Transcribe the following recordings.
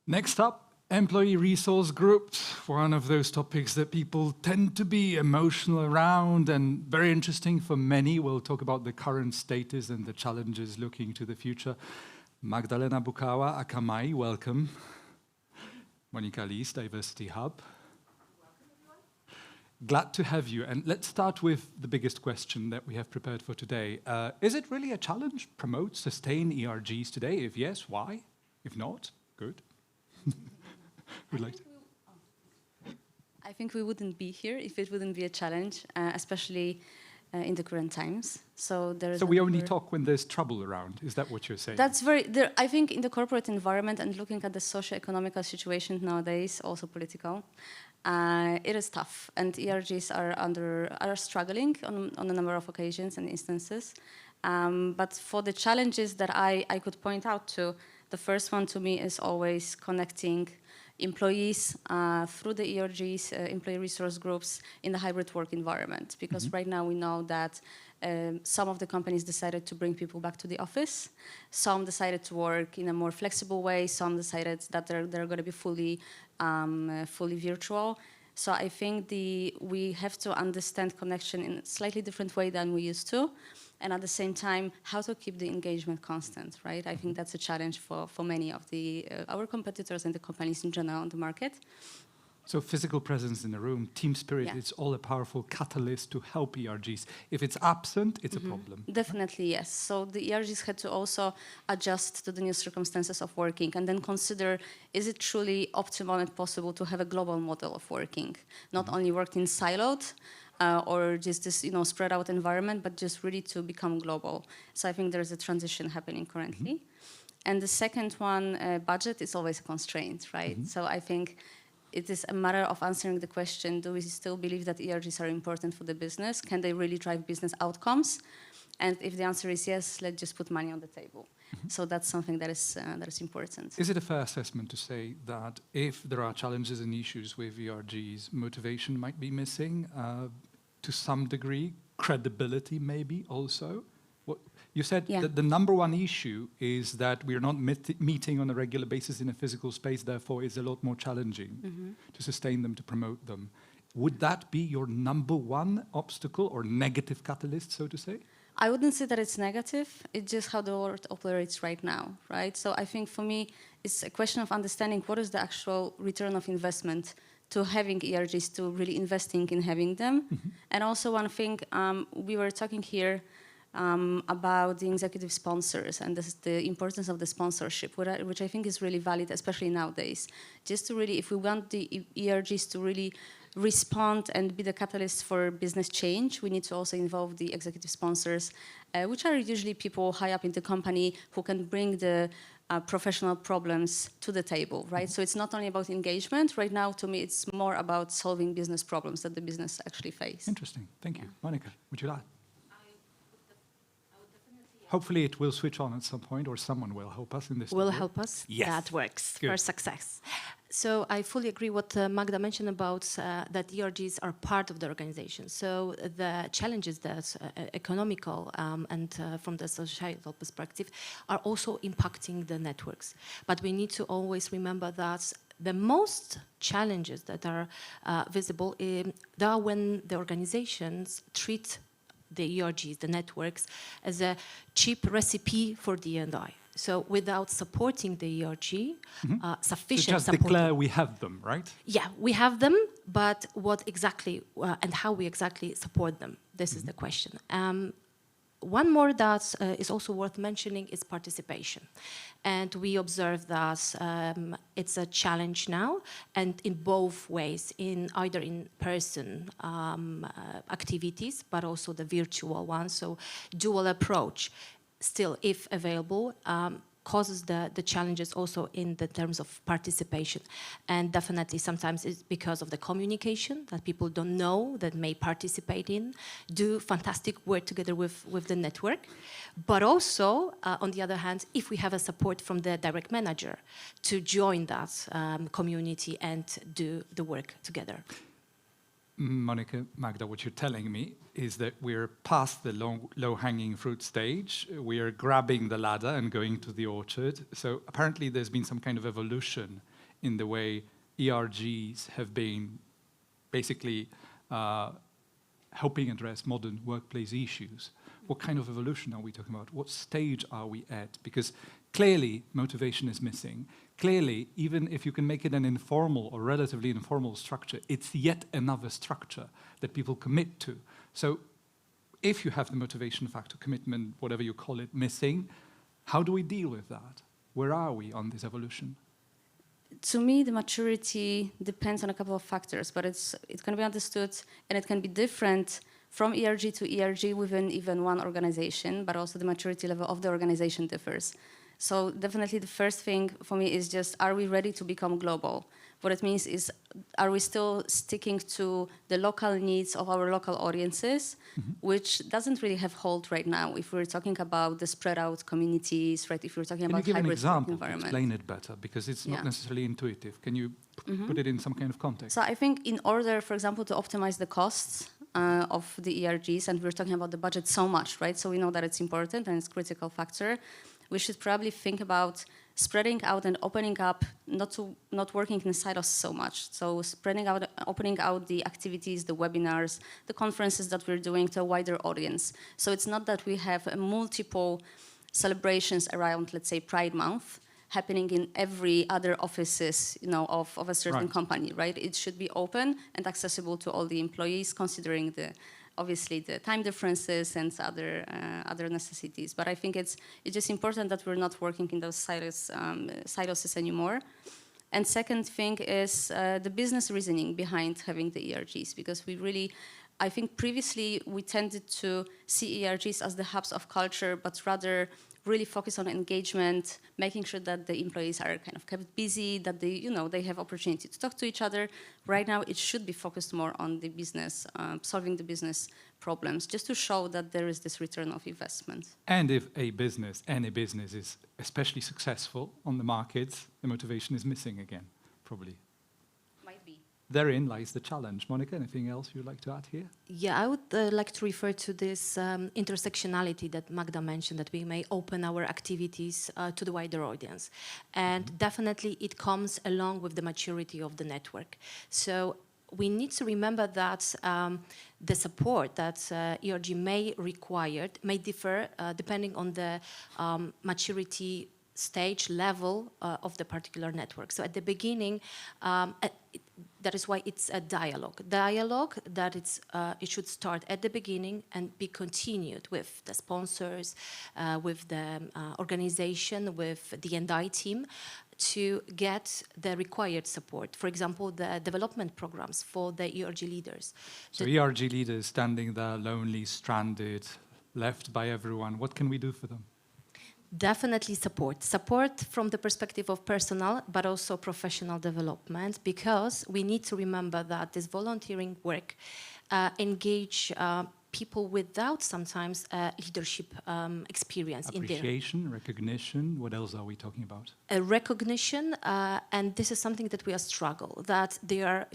Next up, employee resource groups, one of those topics that people tend to be emotional around and very interesting for many. We'll talk about the current status and the challenges looking to the future. Magdalena Bukawa, Akamai, welcome. Monika Lies, Diversity Hub. Welcome, everyone. Glad to have you. And let's start with the biggest question that we have prepared for today. Is it really a challenge? Promote, sustain ERGs today? If yes, why? If not, good. I think we wouldn't be here if it wouldn't be a challenge, especially in the current times. So we only talk when there's trouble around. Is that what you're saying? That's I think in the corporate environment and looking at the socio-economical situation nowadays, also political, it is tough, and ERGs are struggling on a number of occasions and instances. But for the challenges that I could point out to, the first one to me is always connecting employees through the ERGs, employee resource groups, in the hybrid work environment. Because right now we know that some of the companies decided to bring people back to the office. Some decided to work in a more flexible way. Some decided that they're going to be fully virtual. So I think we have to understand connection in a slightly different way than we used to. And at the same time, how to keep the engagement constant, right? I think that's a challenge for many of our competitors and the companies in general on the market. So physical presence in the room, team spirit, it's all a powerful catalyst to help ERGs. If it's absent, it's a problem. Definitely, yes. So the ERGs had to also adjust to the new circumstances of working and then consider, is it truly optimal and possible to have a global model of working? Not only worked in siloed, or just this, spread out environment, but just really to become global. So I think there's a transition happening currently. And the second one, budget is always a constraint, right? So I think it is a matter of answering the question, do we still believe that ERGs are important for the business? Can they really drive business outcomes? And if the answer is yes, let's just put money on the table. So that's something that is important. Is it a fair assessment to say that if there are challenges and issues with ERGs, motivation might be missing to some degree, credibility maybe also? You said that the number one issue is that we are not meeting on a regular basis in a physical space, therefore it's a lot more challenging to sustain them, to promote them. Would that be your number one obstacle or negative catalyst, so to say? I wouldn't say that it's negative. It's just how the world operates right now, right? So I think for me, it's a question of understanding what is the actual return of investment to having ERGs, to really investing in having them. And also one thing, we were talking here about the executive sponsors and the importance of the sponsorship, which I think is really valid, especially nowadays. Just to really, if we want the ERGs to really respond and be the catalyst for business change, we need to also involve the executive sponsors, which are usually people high up in the company who can bring the professional problems to the table, right? So it's not only about engagement. Right now, to me, it's more about solving business problems that the business actually face. Interesting. Thank you. Monika, would you like? Hopefully it will switch on at some point, or someone will help us in this. Will help us? Yes. That works Good. for success. So I fully agree what Magda mentioned about that ERGs are part of the organization. So the challenges that economical and from the societal perspective are also impacting the networks. But we need to always remember that the most challenges that are visible are when the organizations treat the ERGs, the networks, as a cheap recipe for D&I. So without supporting the ERG, sufficient so just support. declare we have them, right? Yeah, we have them, but what exactly and how we exactly support them, this is the question. One more that is also worth mentioning is participation. And we observe that it's a challenge now, and in both ways, in either in-person activities, but also the virtual ones, so dual approach. Still, if available, causes the challenges also in the terms of participation. And definitely sometimes it's because of the communication that people don't know that may participate in, do fantastic work together with the network. But also, on the other hand, if we have a support from the direct manager to join that community and do the work together. Monika, Magda, what you're telling me is that we're past the low-hanging fruit stage. We are grabbing the ladder and going to the orchard. So apparently there's been some kind of evolution in the way ERGs have been basically helping address modern workplace issues. What kind of evolution are we talking about? What stage are we at? Because clearly motivation is missing. Clearly, even if you can make it an informal or relatively informal structure, it's yet another structure that people commit to. So if you have the motivation factor, commitment, whatever you call it, missing, how do we deal with that? Where are we on this evolution? To me, the maturity depends on a couple of factors, but it can be understood and it can be different from ERG to ERG within even one organization, but also the maturity level of the organization differs. So definitely the first thing for me is just, are we ready to become global? What it means is, are we still sticking to the local needs of our local audiences, which doesn't really have hold right now if we're talking about the spread out communities, right? If we're talking about Can you give an hybrid example to environment. explain it better? Because it's not necessarily intuitive. Can you put it in some kind of context? So I think in order, for example, to optimize the costs of the ERGs, and we're talking about the budget so much, right? So we know that it's important and it's a critical factor. We should probably think about spreading out and opening up, not working in silos so much. So spreading out, opening out the activities, the webinars, the conferences that we're doing to a wider audience. So it's not that we have multiple celebrations around, let's say, Pride Month happening in every other offices, of a certain company, right? It should be open and accessible to all the employees, considering obviously the time differences and other necessities. But I think it's just important that we're not working in those silos anymore. And second thing is the business reasoning behind having the ERGs, because I think previously we tended to see ERGs as the hubs of culture, but rather really focus on engagement, making sure that the employees are kind of kept busy, that they have opportunity to talk to each other. Right now, it should be focused more on the business, solving the business problems, just to show that there is this return of investment. And if any business is especially successful on the markets, the motivation is missing again, probably. Might be. Therein lies the challenge. Monica, anything else you'd like to add here? Yeah, I would like to refer to this intersectionality that Magda mentioned, that we may open our activities to the wider audience. And definitely it comes along with the maturity of the network. So we need to remember that the support that ERG may require may differ depending on the maturity stage level of the particular network. So at the beginning, that is why it's a dialogue. Dialogue that it should start at the beginning and be continued with the sponsors, with the organization, with the NDI team, to get the required support. For example, the development programs for the ERG leaders. So ERG leaders standing there lonely, stranded, left by everyone, what can we do for them? Definitely support from the perspective of personal, but also professional development, because we need to remember that this volunteering work engage people without sometimes leadership experience. Appreciation, recognition, what else are we talking about? Recognition, and this is something that we are struggle, that they are,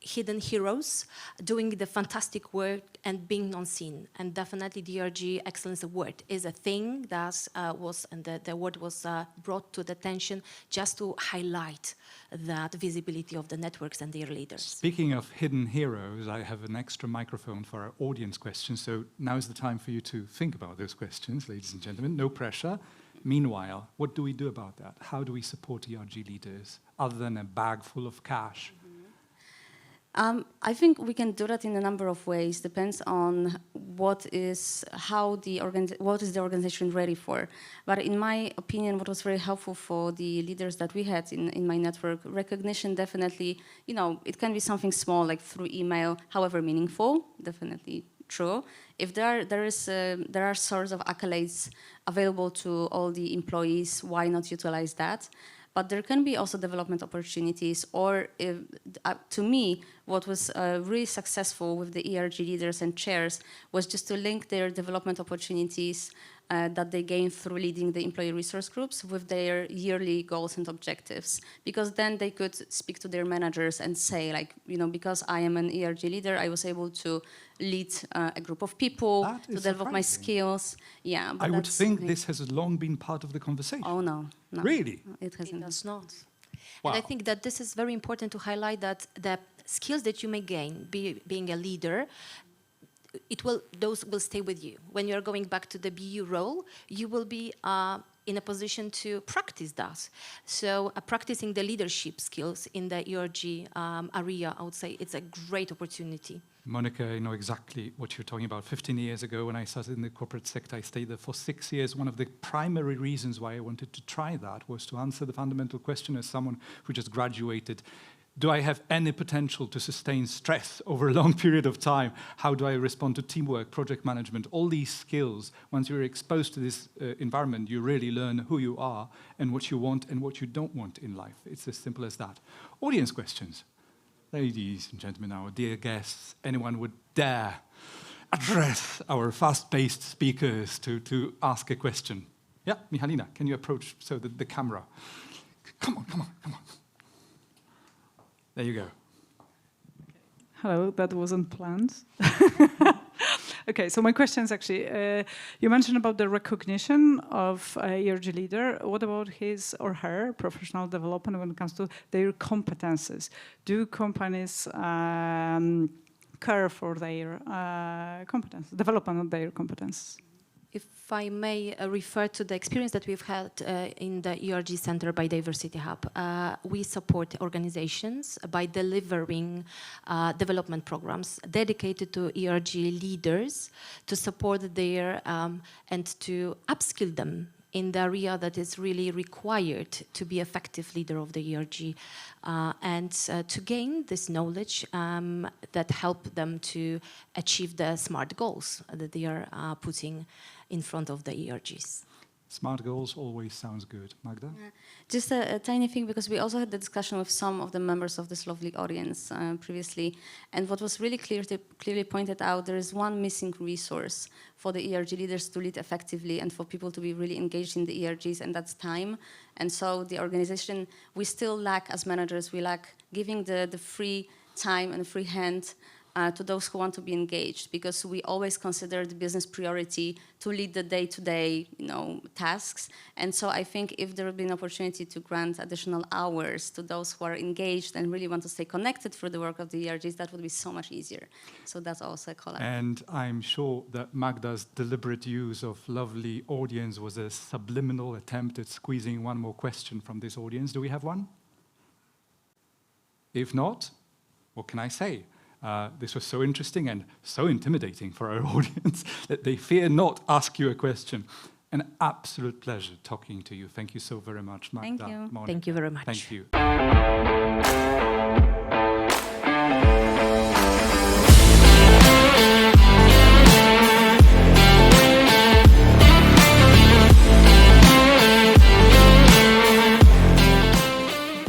hidden heroes doing the fantastic work and being unseen. And definitely the ERG Excellence Award is a thing that the award was brought to the attention just to highlight that visibility of the networks and their leaders. Speaking of hidden heroes, I have an extra microphone for our audience questions. So now is the time for you to think about those questions, ladies and gentlemen. No pressure. Meanwhile, what do we do about that? How do we support ERG leaders other than a bag full of cash? I think we can do that in a number of ways. Depends on what is the organization ready for. But in my opinion, what was very helpful for the leaders that we had in my network, recognition definitely, it can be something small, like through email, however meaningful, definitely true. If there are sorts of accolades available to all the employees, why not utilize that? But there can be also development opportunities, or to me, what was really successful with the ERG leaders and chairs was just to link their development opportunities that they gain through leading the employee resource groups with their yearly goals and objectives. Because then they could speak to their managers and say, because I am an ERG leader, I was able to lead a group of people, to develop my skills. Yeah, but I would think this has long been part of the conversation. Oh, no. Really? It hasn't. It does not. Wow. And I think that this is very important to highlight, that the skills that you may gain being a leader, those will stay with you. When you're going back to the BU role, you will be in a position to practice that. So practicing the leadership skills in the ERG area, I would say it's a great opportunity. Monica, I know exactly what you're talking about. 15 years ago, when I started in the corporate sector, I stayed there for 6 years. One of the primary reasons why I wanted to try that was to answer the fundamental question as someone who just graduated. Do I have any potential to sustain stress over a long period of time? How do I respond to teamwork, project management, all these skills? Once you're exposed to this environment, you really learn who you are and what you want and what you don't want in life. It's as simple as that. Audience questions. Ladies and gentlemen, our dear guests, anyone would dare address our fast-paced speakers to ask a question? Yeah, Michalina, can you approach the camera? Come on. There you go. Hello, that wasn't planned. Okay, so my question is actually, you mentioned about the recognition of a ERG leader. What about his or her professional development when it comes to their competences? Do companies care for their competence, development of their competences? If I may refer to the experience that we've had in the ERG Center by Diversity Hub, we support organizations by delivering development programs dedicated to ERG leaders to support their and to upskill them in the area that is really required to be effective leader of the ERG and to gain this knowledge that help them to achieve the SMART goals that they are putting in front of the ERGs. SMART goals always sounds good. Magda? Just a tiny thing, because we also had the discussion with some of the members of this lovely audience previously, and what was really clearly pointed out, there is one missing resource for the ERG leaders to lead effectively and for people to be really engaged in the ERGs, and that's time. And so the organization, we still lack, as managers, we lack giving the free time and free hand to those who want to be engaged, because we always consider the business priority to lead the day-to-day, tasks. And so I think if there would be an opportunity to grant additional hours to those who are engaged and really want to stay connected through the work of the ERGs, that would be so much easier. So that's also a call out. And I'm sure that Magda's deliberate use of lovely audience was a subliminal attempt at squeezing one more question from this audience. Do we have one? If not, what can I say? This was so interesting and so intimidating for our audience that they fear not ask you a question. An absolute pleasure talking to you. Thank you so very much, Magda. Thank you. Monica. Thank you very much. Thank you.